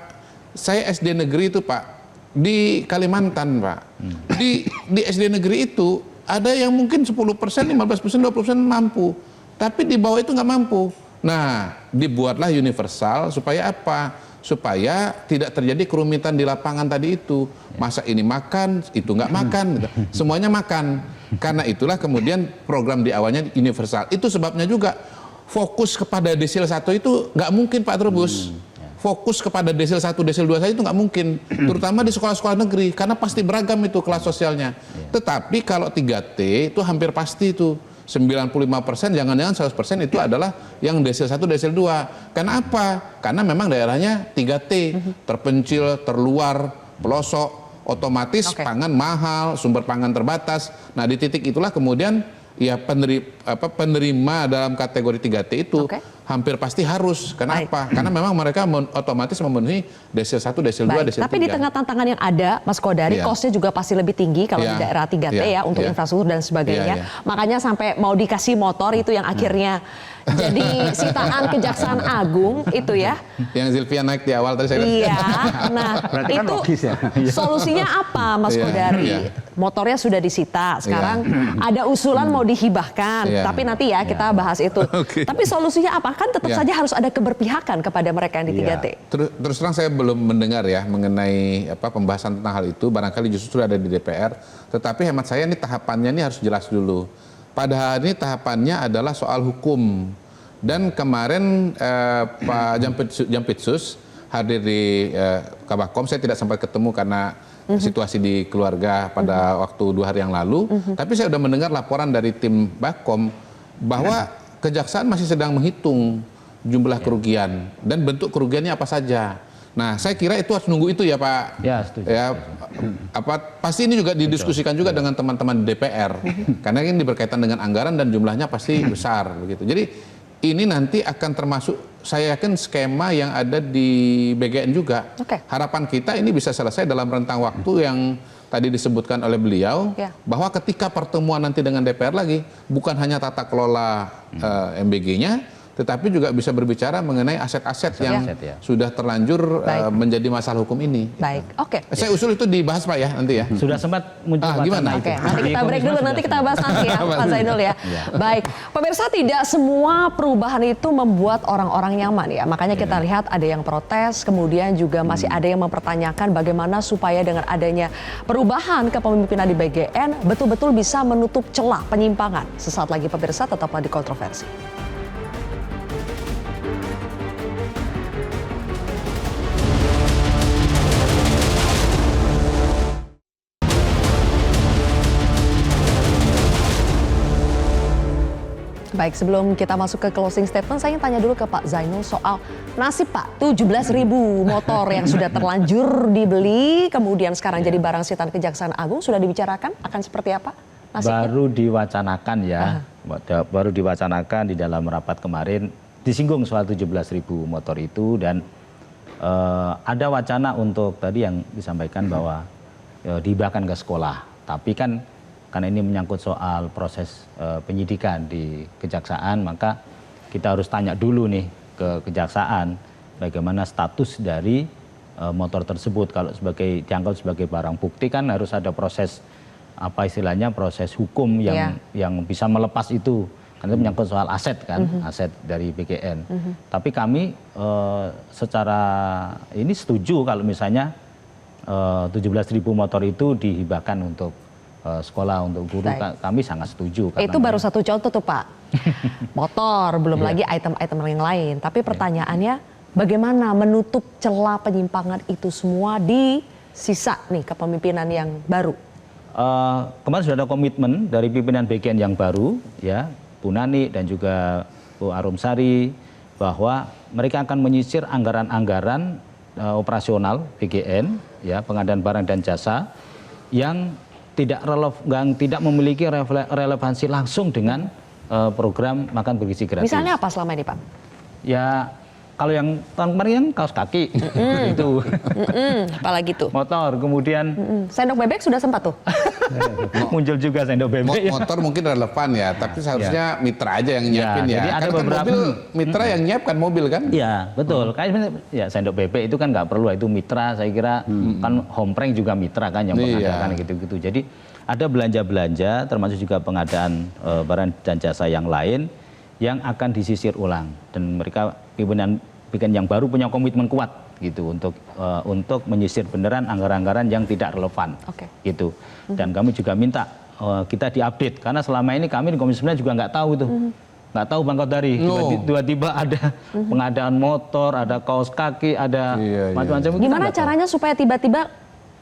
S5: saya SD negeri itu Pak, di Kalimantan Pak. Di SD negeri itu ada yang mungkin 10%, 15%, 20% mampu. Tapi di bawah itu nggak mampu. Nah, dibuatlah universal supaya apa? Supaya tidak terjadi kerumitan di lapangan tadi itu. Masa ini makan, itu nggak makan. Gitu. Semuanya makan. Karena itulah kemudian program di awalnya universal. Itu sebabnya juga fokus kepada desil 1 itu nggak mungkin Pak Trubus. Fokus kepada desil 1, desil 2 saja itu nggak mungkin. Terutama di sekolah-sekolah negeri, karena pasti beragam itu kelas sosialnya. Tetapi kalau 3T itu hampir pasti itu. 95%, jangan-jangan 100% itu adalah yang desil 1, desil 2. Karena apa? Karena memang daerahnya 3T, terpencil, terluar, pelosok, otomatis pangan mahal, sumber pangan terbatas. Nah di titik itulah kemudian ya penerima dalam kategori 3T itu hampir pasti harus. Kenapa? Karena memang mereka otomatis memenuhi desil 1, desil 2, desil 3.
S1: Tapi di tengah tantangan yang ada, Mas Kodari, kosnya juga pasti lebih tinggi kalau di daerah 3T ya untuk infrastruktur dan sebagainya. Makanya sampai mau dikasih motor itu yang akhirnya jadi sitaan Kejaksaan Agung itu ya.
S5: Yang Zilvia naik di awal tadi saya lihat.
S1: Iya. Nah,
S6: Berarti kan
S1: itu
S6: logis ya.
S1: solusinya apa, Mas Kodari? Motornya sudah disita. Sekarang ada usulan mau dihibahkan. Tapi nanti ya kita bahas itu. Tapi solusinya apa? Kan tetap saja harus ada keberpihakan kepada mereka yang di 3T.
S5: Terus terang saya belum mendengar ya mengenai pembahasan tentang hal itu. Barangkali justru ada di DPR. Tetapi hemat saya ini tahapannya ini harus jelas dulu. Padahal ini tahapannya adalah soal hukum. Dan kemarin Pak Jampitsus hadir di Kabakom, saya tidak sempat ketemu karena situasi di keluarga pada waktu 2 hari yang lalu. Tapi saya sudah mendengar laporan dari tim Bakom bahwa Kejaksaan masih sedang menghitung jumlah kerugian dan bentuk kerugiannya apa saja. Nah, saya kira itu harus nunggu itu ya Pak.
S7: Ya, setuju.
S5: Ya, pasti ini juga didiskusikan juga dengan teman-teman DPR, karena ini berkaitan dengan anggaran dan jumlahnya pasti besar begitu. Jadi ini nanti akan termasuk, saya yakin skema yang ada di BGN juga. Harapan kita ini bisa selesai dalam rentang waktu yang tadi disebutkan oleh beliau, bahwa ketika pertemuan nanti dengan DPR lagi, bukan hanya tata kelola MBG-nya, tetapi juga bisa berbicara mengenai aset-aset yang sudah terlanjur menjadi masalah hukum ini.
S1: Baik,
S5: Saya usul itu dibahas Pak ya nanti ya.
S7: Sudah sempat muncul
S5: gimana?
S7: itu.
S1: Nanti kita break dulu, nanti kita bahas nanti ya Pak Zainul ya. Baik, pemirsa, tidak semua perubahan itu membuat orang-orang nyaman ya. Makanya kita lihat ada yang protes, kemudian juga masih ada yang mempertanyakan bagaimana supaya dengan adanya perubahan kepemimpinan di BGN betul-betul bisa menutup celah penyimpangan. Sesaat lagi pemirsa, tetaplah di Kontroversi. Baik, sebelum kita masuk ke closing statement, saya ingin tanya dulu ke Pak Zainul soal nasib Pak. 17.000 motor yang sudah terlanjur dibeli, kemudian sekarang jadi barang sitaan Kejaksaan Agung, sudah dibicarakan akan seperti apa nasibnya?
S7: Baru diwacanakan ya, baru diwacanakan di dalam rapat kemarin, disinggung soal 17.000 motor itu, dan ada wacana untuk tadi yang disampaikan bahwa dihibahkan ke sekolah. Tapi kan karena ini menyangkut soal proses penyidikan di kejaksaan, maka kita harus tanya dulu nih ke kejaksaan bagaimana status dari motor tersebut. Kalau dianggap sebagai barang bukti kan harus ada proses apa istilahnya, proses hukum yang bisa melepas itu. Karena itu menyangkut soal aset kan, aset dari BGN. Tapi kami secara ini setuju kalau misalnya 17.000 motor itu dihibahkan untuk sekolah, untuk guru. Kami sangat setuju.
S1: Itu baru satu contoh tuh Pak. Motor, belum lagi item-item yang lain. Tapi pertanyaannya, bagaimana menutup celah penyimpangan itu semua di sisa nih kepemimpinan yang baru?
S7: Kemarin sudah ada komitmen dari pimpinan BGN yang baru, ya, Bu Nani dan juga Bu Arumsari, bahwa mereka akan menyisir anggaran-anggaran operasional BGN, ya, pengadaan barang dan jasa yang tidak memiliki relevansi langsung dengan program makan bergizi gratis.
S1: Misalnya apa selama ini, Pak?
S7: Ya, kalau yang tahun kemarin kan kaos kaki, itu.
S1: Apalagi tuh?
S7: Motor, kemudian
S1: Sendok bebek sudah sempat tuh.
S7: muncul juga sendok bebek.
S5: Motor mungkin relevan ya, tapi seharusnya mitra aja yang nyiapin ya.
S7: Jadi ada
S5: Karena
S7: beberapa
S5: kan mobil, mitra yang nyiapkan mobil kan?
S7: Iya, betul. Kayak ya sendok bebek itu kan nggak perlu, itu mitra. Saya kira kan Homeprank juga mitra kan yang mengadakan gitu-gitu. Jadi ada belanja-belanja, termasuk juga pengadaan barang dan jasa yang lain yang akan disisir ulang, dan mereka pimpinan yang baru punya komitmen kuat gitu untuk menyisir beneran anggaran-anggaran yang tidak relevan.
S1: Oke.
S7: Gitu. Dan kami juga minta kita diupdate, karena selama ini kami di Komisi 9 juga nggak tahu tuh. Nggak tahu Bang Kodari, tiba-tiba ada pengadaan motor, ada kaos kaki, ada macam-macam.
S1: Gimana caranya supaya tiba-tiba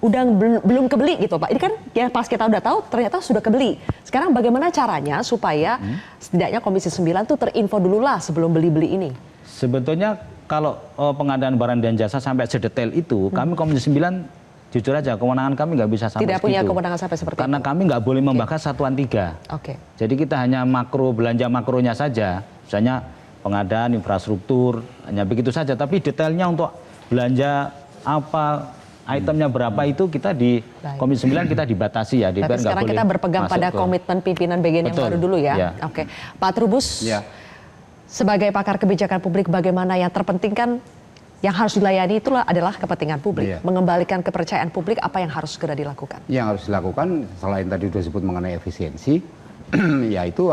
S1: udah belum kebeli gitu, Pak? Ini kan ya pas kita udah tahu ternyata sudah kebeli. Sekarang bagaimana caranya supaya setidaknya Komisi 9 tuh terinfo dulu lah sebelum beli-beli ini?
S7: Sebetulnya kalau pengadaan barang dan jasa sampai sedetail itu, kami Komisi 9 jujur aja kewenangan kami nggak bisa sampai
S1: Tidak punya
S7: segitu.
S1: kewenangan sampai seperti
S7: Karena
S1: itu.
S7: kami nggak boleh membahas satuan 3.
S1: Oke.
S7: Jadi kita hanya belanja makronya saja, misalnya pengadaan infrastruktur, hanya begitu saja. Tapi detailnya untuk belanja apa, itemnya berapa itu kita di Komisi 9 kita dibatasi ya.
S1: Berarti sekarang kita berpegang pada komitmen pimpinan BGN yang baru dulu ya.
S7: Ya.
S1: Oke, Pak Trubus, sebagai pakar kebijakan publik, bagaimana yang terpenting kan yang harus dilayani itulah adalah kepentingan publik, mengembalikan kepercayaan publik, apa yang harus segera dilakukan?
S6: Yang harus dilakukan selain tadi sudah disebut mengenai efisiensi, yaitu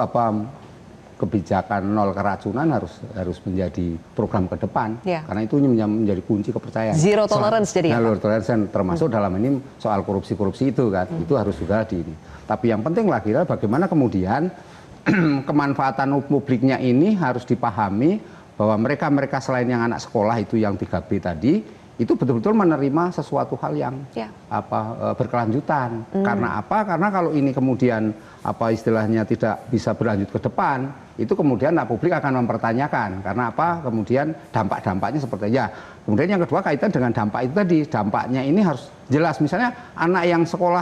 S6: kebijakan nol keracunan harus menjadi program ke depan, karena itu menjadi kunci kepercayaan.
S1: Zero tolerance jadi ya,
S6: Zero tolerance, termasuk dalam ini soal korupsi-korupsi itu kan, itu harus juga ini. Tapi yang penting lagi adalah bagaimana kemudian kemanfaatan publiknya ini harus dipahami bahwa mereka selain yang anak sekolah itu yang 3B tadi, itu betul-betul menerima sesuatu hal yang berkelanjutan. Karena apa? Karena kalau ini kemudian istilahnya tidak bisa berlanjut ke depan, itu kemudian publik akan mempertanyakan. Karena apa? Kemudian dampak-dampaknya seperti ya. Kemudian yang kedua kaitan dengan dampak itu tadi, dampaknya ini harus jelas. Misalnya anak yang sekolah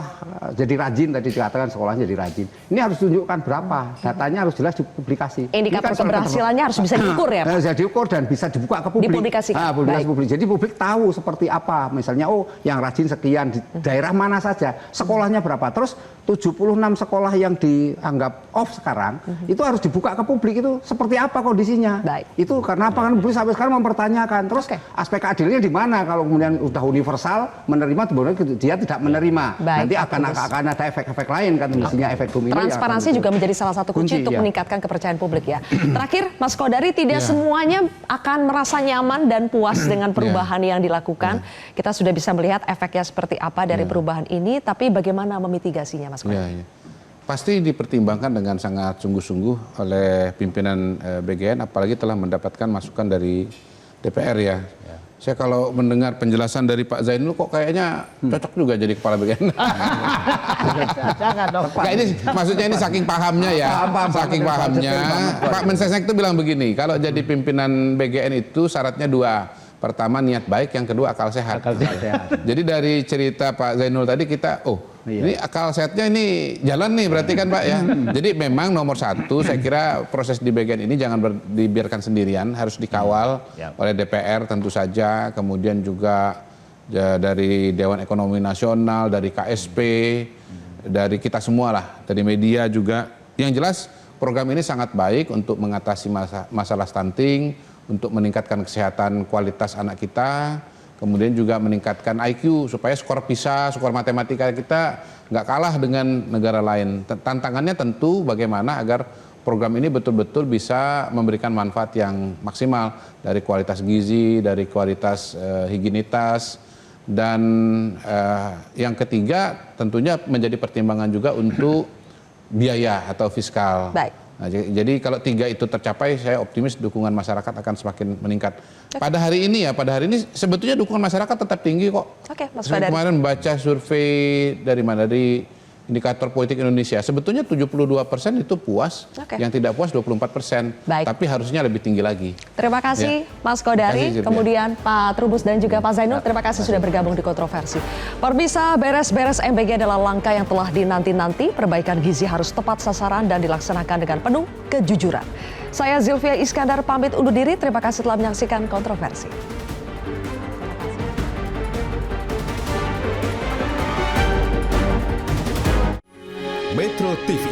S6: jadi rajin, tadi dikatakan sekolahnya jadi rajin, ini harus tunjukkan berapa, datanya harus jelas dipublikasi.
S1: Indikator keberhasilannya harus bisa diukur ya, Pak?
S6: Bisa diukur dan bisa dibuka ke publik.
S1: Dipublikasikan.
S6: Publik. Jadi publik tahu seperti apa, misalnya yang rajin sekian di daerah mana saja, sekolahnya berapa. Terus 76 sekolah yang dianggap off sekarang, itu harus dibuka ke publik, itu seperti apa kondisinya. Itu karena apa? Kan publik sampai sekarang mempertanyakan. Terus aspek keadilannya di mana kalau kemudian sudah universal menerima, dia tidak menerima. Nanti akan ada efek-efek lain kan, mestinya efek domino.
S1: Transparansi juga menjadi salah satu kunci untuk meningkatkan kepercayaan publik ya. Terakhir, Mas Kodari, tidak semuanya akan merasa nyaman dan puas dengan perubahan yang dilakukan. Kita sudah bisa melihat efeknya seperti apa dari perubahan ini, tapi bagaimana memitigasinya, Mas Kodari?
S5: Pasti dipertimbangkan dengan sangat sungguh-sungguh oleh pimpinan BGN, apalagi telah mendapatkan masukan dari DPR ya. Saya kalau mendengar penjelasan dari Pak Zainul kok kayaknya cocok juga jadi kepala BGN.
S7: Jangan dong, Pak.
S5: Ini maksudnya ini saking pahamnya ya. Saking pahamnya. Pak Mensesnek itu bilang begini, kalau jadi pimpinan BGN itu syaratnya 2. Pertama niat baik, yang kedua akal sehat. Jadi dari cerita Pak Zainul tadi kita, ini akal sehatnya ini jalan nih berarti kan Pak ya. Jadi memang nomor 1 saya kira proses di BGN ini jangan dibiarkan sendirian, harus dikawal oleh DPR tentu saja, kemudian juga dari Dewan Ekonomi Nasional, dari KSP, dari kita semua lah, dari media juga. Yang jelas program ini sangat baik untuk mengatasi masalah stunting, untuk meningkatkan kesehatan kualitas anak kita, kemudian juga meningkatkan IQ supaya skor PISA, skor matematika kita nggak kalah dengan negara lain. Tantangannya tentu bagaimana agar program ini betul-betul bisa memberikan manfaat yang maksimal dari kualitas gizi, dari kualitas higienitas, dan yang ketiga tentunya menjadi pertimbangan juga untuk biaya atau fiskal. Nah, jadi kalau 3 itu tercapai, saya optimis dukungan masyarakat akan semakin meningkat. Pada hari ini sebetulnya dukungan masyarakat tetap tinggi kok.
S1: Mas
S5: Saya kemarin baca survei dari indikator politik Indonesia. Sebetulnya 72% itu puas,
S1: Oke.
S5: yang tidak puas 24%.
S1: Baik.
S5: Tapi harusnya lebih tinggi lagi.
S1: Terima kasih Mas Kodari,
S5: Terima kasih, Sylvia.
S1: kemudian Pak Trubus dan juga Pak Zainul. Terima kasih sudah bergabung di Kontroversi. Pemirsa, beres-beres MBG adalah langkah yang telah dinanti-nanti. Perbaikan gizi harus tepat sasaran dan dilaksanakan dengan penuh kejujuran. Saya Zilvia Iskandar pamit undur diri. Terima kasih telah menyaksikan Kontroversi.
S8: Metro TV,